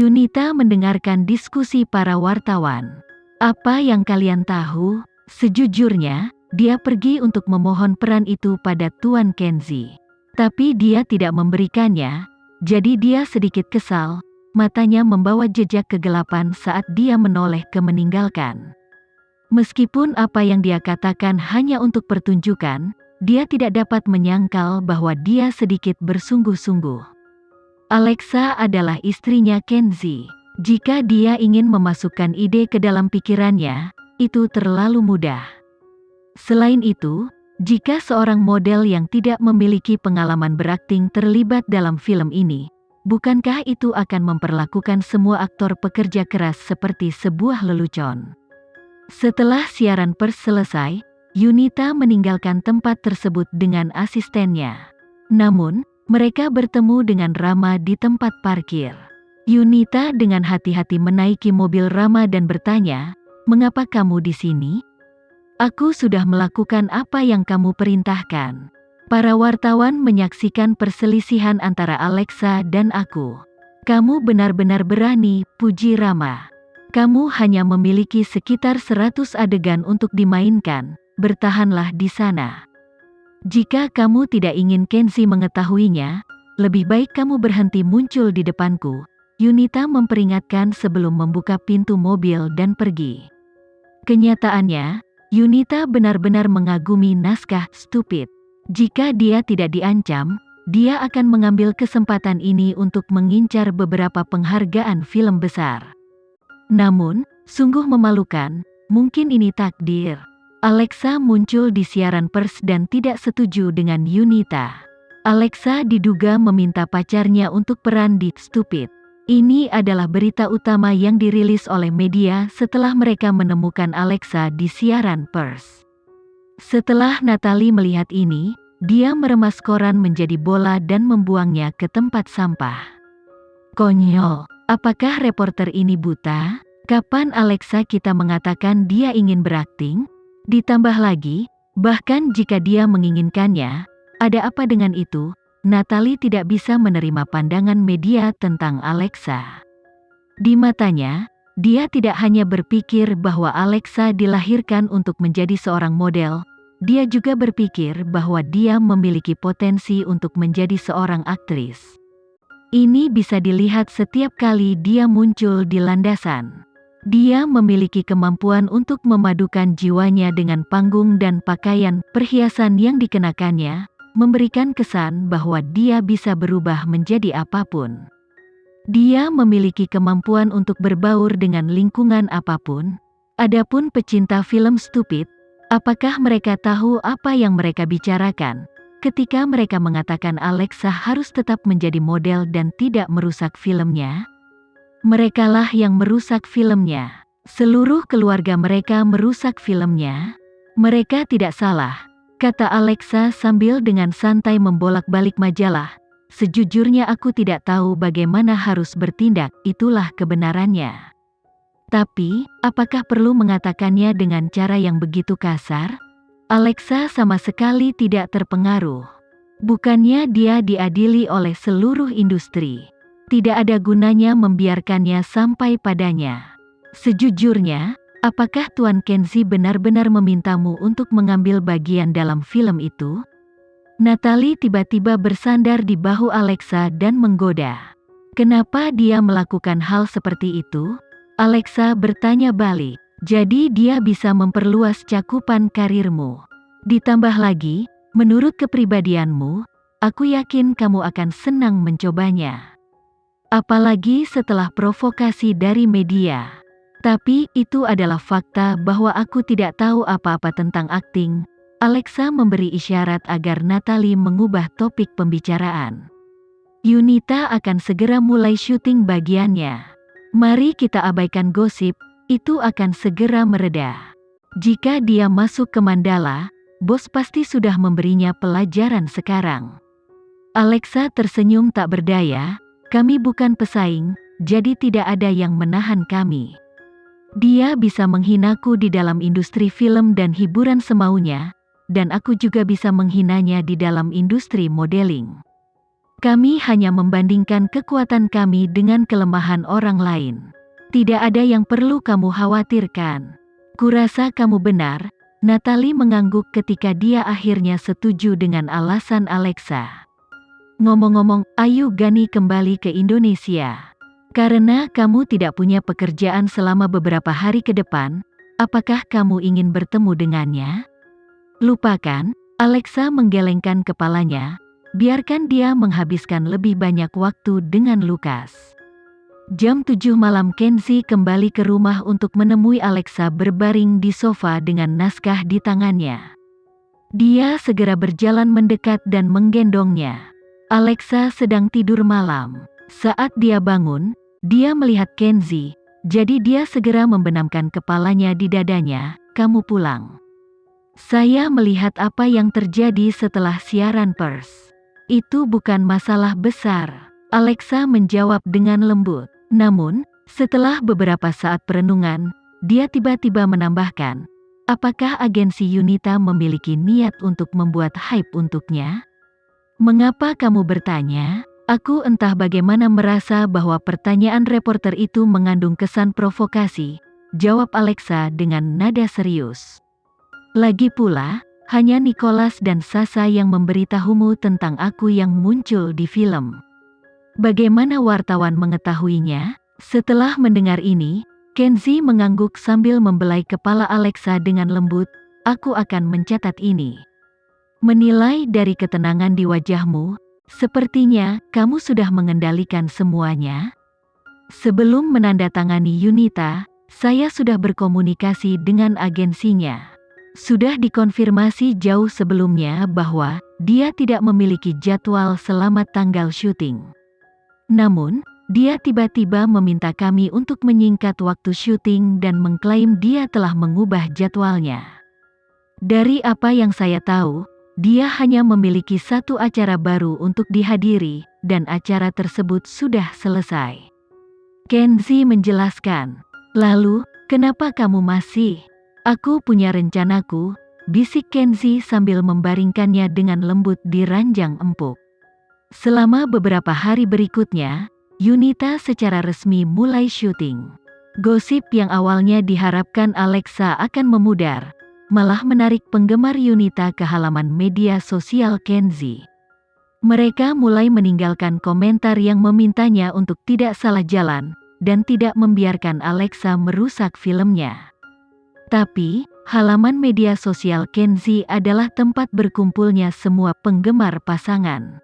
Yunita mendengarkan diskusi para wartawan. Apa yang kalian tahu? Sejujurnya, dia pergi untuk memohon peran itu pada Tuan Kenzi. Tapi dia tidak memberikannya, jadi dia sedikit kesal. Matanya membawa jejak kegelapan saat dia menoleh ke meninggalkan. Meskipun apa yang dia katakan hanya untuk pertunjukan, dia tidak dapat menyangkal bahwa dia sedikit bersungguh-sungguh. Alexa adalah istrinya Kenzi. Jika dia ingin memasukkan ide ke dalam pikirannya, itu terlalu mudah. Selain itu, jika seorang model yang tidak memiliki pengalaman berakting terlibat dalam film ini, bukankah itu akan memperlakukan semua aktor pekerja keras seperti sebuah lelucon? Setelah siaran pers selesai, Yunita meninggalkan tempat tersebut dengan asistennya. Namun, mereka bertemu dengan Rama di tempat parkir. Yunita dengan hati-hati menaiki mobil Rama dan bertanya, "Mengapa kamu di sini?" "Aku sudah melakukan apa yang kamu perintahkan." Para wartawan menyaksikan perselisihan antara Alexa dan aku. "Kamu benar-benar berani," puji Rama. "Kamu hanya memiliki sekitar 100 adegan untuk dimainkan, bertahanlah di sana. Jika kamu tidak ingin Kenzi mengetahuinya, lebih baik kamu berhenti muncul di depanku," Yunita memperingatkan sebelum membuka pintu mobil dan pergi. Kenyataannya, Yunita benar-benar mengagumi naskah Stupid. Jika dia tidak diancam, dia akan mengambil kesempatan ini untuk mengincar beberapa penghargaan film besar. Namun, sungguh memalukan, mungkin ini takdir. Alexa muncul di siaran pers dan tidak setuju dengan Yunita. Alexa diduga meminta pacarnya untuk peran di Stupid. Ini adalah berita utama yang dirilis oleh media setelah mereka menemukan Alexa di siaran pers. Setelah Natalie melihat ini, dia meremas koran menjadi bola dan membuangnya ke tempat sampah. Konyol, apakah reporter ini buta? Kapan Alexa kita mengatakan dia ingin berakting? Ditambah lagi, bahkan jika dia menginginkannya, ada apa dengan itu? Natalie tidak bisa menerima pandangan media tentang Alexa. Di matanya, dia tidak hanya berpikir bahwa Alexa dilahirkan untuk menjadi seorang model, dia juga berpikir bahwa dia memiliki potensi untuk menjadi seorang aktris. Ini bisa dilihat setiap kali dia muncul di landasan. Dia memiliki kemampuan untuk memadukan jiwanya dengan panggung dan pakaian perhiasan yang dikenakannya, memberikan kesan bahwa dia bisa berubah menjadi apapun. Dia memiliki kemampuan untuk berbaur dengan lingkungan apapun. Adapun pecinta film Stupid, apakah mereka tahu apa yang mereka bicarakan ketika mereka mengatakan Alexa harus tetap menjadi model dan tidak merusak filmnya? Merekalah yang merusak filmnya. Seluruh keluarga mereka merusak filmnya. Mereka tidak salah, kata Alexa sambil dengan santai membolak-balik majalah. Sejujurnya aku tidak tahu bagaimana harus bertindak, itulah kebenarannya. Tapi, apakah perlu mengatakannya dengan cara yang begitu kasar? Alexa sama sekali tidak terpengaruh. Bukannya dia diadili oleh seluruh industri. Tidak ada gunanya membiarkannya sampai padanya. Sejujurnya, apakah Tuan Kenzi benar-benar memintamu untuk mengambil bagian dalam film itu? Natalie tiba-tiba bersandar di bahu Alexa dan menggoda. Kenapa dia melakukan hal seperti itu? Alexa bertanya balik. Jadi dia bisa memperluas cakupan karirmu. Ditambah lagi, menurut kepribadianmu, aku yakin kamu akan senang mencobanya. Apalagi setelah provokasi dari media. Tapi itu adalah fakta bahwa aku tidak tahu apa-apa tentang akting. Alexa memberi isyarat agar Natalie mengubah topik pembicaraan. Yunita akan segera mulai syuting bagiannya. Mari kita abaikan gosip, itu akan segera mereda. Jika dia masuk ke Mandala, bos pasti sudah memberinya pelajaran sekarang. Alexa tersenyum tak berdaya. Kami bukan pesaing, jadi tidak ada yang menahan kami. Dia bisa menghinaku di dalam industri film dan hiburan semaunya, dan aku juga bisa menghinanya di dalam industri modeling. Kami hanya membandingkan kekuatan kami dengan kelemahan orang lain. Tidak ada yang perlu kamu khawatirkan. Kurasa kamu benar, Natalie mengangguk ketika dia akhirnya setuju dengan alasan Alexa. Ngomong-ngomong, ayo Gani kembali ke Indonesia. Karena kamu tidak punya pekerjaan selama beberapa hari ke depan, apakah kamu ingin bertemu dengannya? Lupakan, Alexa menggelengkan kepalanya. Biarkan dia menghabiskan lebih banyak waktu dengan Lukas. Jam 7 malam Kenzie kembali ke rumah untuk menemui Alexa berbaring di sofa dengan naskah di tangannya. Dia segera berjalan mendekat dan menggendongnya. Alexa sedang tidur malam. Saat dia bangun, dia melihat Kenzie, jadi dia segera membenamkan kepalanya di dadanya. Kamu pulang. Saya melihat apa yang terjadi setelah siaran pers. Itu bukan masalah besar, Alexa menjawab dengan lembut. Namun, setelah beberapa saat perenungan, dia tiba-tiba menambahkan, apakah agensi Yunita memiliki niat untuk membuat hype untuknya? Mengapa kamu bertanya? Aku entah bagaimana merasa bahwa pertanyaan reporter itu mengandung kesan provokasi, jawab Alexa dengan nada serius. Lagi pula, hanya Nicholas dan Sasha yang memberitahumu tentang aku yang muncul di film. Bagaimana wartawan mengetahuinya? Setelah mendengar ini, Kenzie mengangguk sambil membelai kepala Alexa dengan lembut. Aku akan mencatat ini. Menilai dari ketenangan di wajahmu, sepertinya kamu sudah mengendalikan semuanya. Sebelum menandatangani Yunita, saya sudah berkomunikasi dengan agensinya. Sudah dikonfirmasi jauh sebelumnya bahwa dia tidak memiliki jadwal selama tanggal syuting. Namun, dia tiba-tiba meminta kami untuk menyingkat waktu syuting dan mengklaim dia telah mengubah jadwalnya. Dari apa yang saya tahu, dia hanya memiliki satu acara baru untuk dihadiri, dan acara tersebut sudah selesai. Kenzie menjelaskan. Lalu, kenapa kamu masih? Aku punya rencanaku, bisik Kenzie sambil membaringkannya dengan lembut di ranjang empuk. Selama beberapa hari berikutnya, Yunita secara resmi mulai syuting. Gosip yang awalnya diharapkan Alexa akan memudar, malah menarik penggemar Yunita ke halaman media sosial Kenzie. Mereka mulai meninggalkan komentar yang memintanya untuk tidak salah jalan, dan tidak membiarkan Alexa merusak filmnya. Tapi, halaman media sosial Kenzie adalah tempat berkumpulnya semua penggemar pasangan.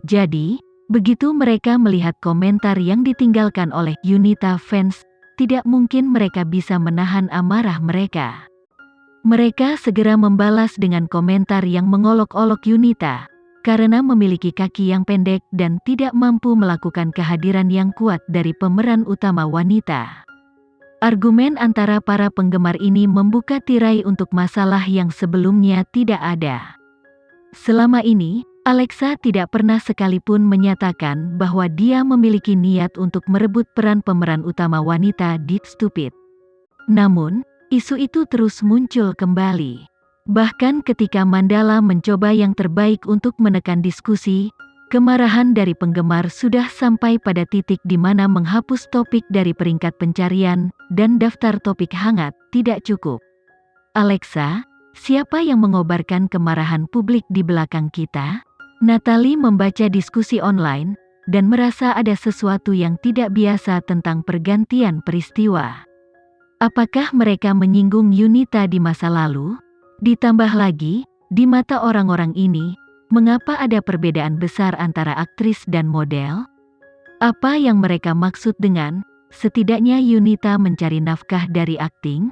Jadi, begitu mereka melihat komentar yang ditinggalkan oleh Yunita fans, tidak mungkin mereka bisa menahan amarah mereka. Mereka segera membalas dengan komentar yang mengolok-olok Yunita, karena memiliki kaki yang pendek dan tidak mampu melakukan kehadiran yang kuat dari pemeran utama wanita. Argumen antara para penggemar ini membuka tirai untuk masalah yang sebelumnya tidak ada. Selama ini, Alexa tidak pernah sekalipun menyatakan bahwa dia memiliki niat untuk merebut peran pemeran utama wanita di Stupid. Namun, isu itu terus muncul kembali. Bahkan ketika Mandala mencoba yang terbaik untuk menekan diskusi, kemarahan dari penggemar sudah sampai pada titik di mana menghapus topik dari peringkat pencarian dan daftar topik hangat tidak cukup. Alexa, siapa yang mengobarkan kemarahan publik di belakang kita? Natalie membaca diskusi online dan merasa ada sesuatu yang tidak biasa tentang pergantian peristiwa. Apakah mereka menyinggung Yunita di masa lalu? Ditambah lagi, di mata orang-orang ini, mengapa ada perbedaan besar antara aktris dan model? Apa yang mereka maksud dengan, setidaknya Yunita mencari nafkah dari akting?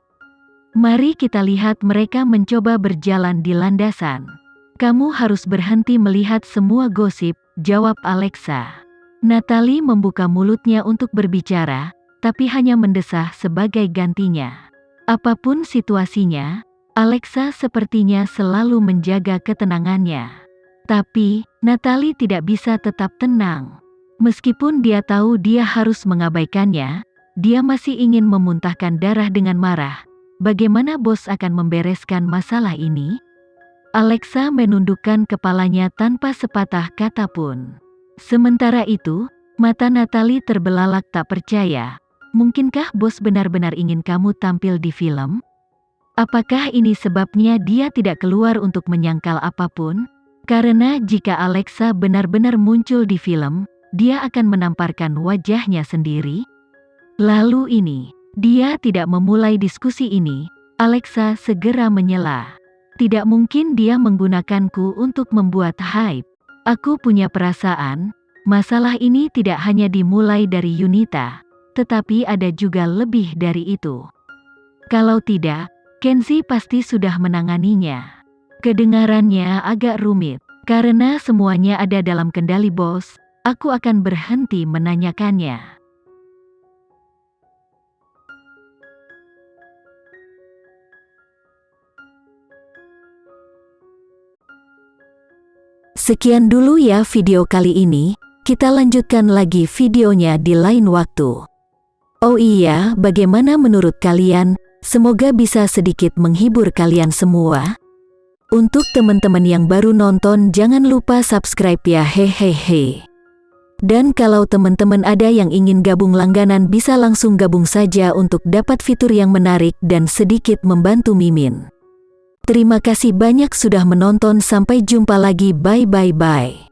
Mari kita lihat mereka mencoba berjalan di landasan. Kamu harus berhenti melihat semua gosip, jawab Alexa. Natalie membuka mulutnya untuk berbicara, tapi hanya mendesah sebagai gantinya. Apapun situasinya, Alexa sepertinya selalu menjaga ketenangannya. Tapi, Natalie tidak bisa tetap tenang. Meskipun dia tahu dia harus mengabaikannya, dia masih ingin memuntahkan darah dengan marah. Bagaimana bos akan membereskan masalah ini? Alexa menundukkan kepalanya tanpa sepatah kata pun. Sementara itu, mata Natalie terbelalak tak percaya. Mungkinkah bos benar-benar ingin kamu tampil di film? Apakah ini sebabnya dia tidak keluar untuk menyangkal apapun? Karena jika Alexa benar-benar muncul di film, dia akan menamparkan wajahnya sendiri. Lalu dia tidak memulai diskusi ini. Alexa segera menyela. Tidak mungkin dia menggunakanku untuk membuat hype. Aku punya perasaan, masalah ini tidak hanya dimulai dari Yunita, tetapi ada juga lebih dari itu. Kalau tidak, Kenzie pasti sudah menanganinya. Kedengarannya agak rumit. Karena semuanya ada dalam kendali bos, aku akan berhenti menanyakannya. Sekian dulu ya video kali ini, kita lanjutkan lagi videonya di lain waktu. Oh iya, bagaimana menurut kalian? Semoga bisa sedikit menghibur kalian semua. Untuk teman-teman yang baru nonton jangan lupa subscribe ya hehehe. Dan kalau teman-teman ada yang ingin gabung langganan bisa langsung gabung saja untuk dapat fitur yang menarik dan sedikit membantu Mimin. Terima kasih banyak sudah menonton, sampai jumpa lagi, bye bye bye.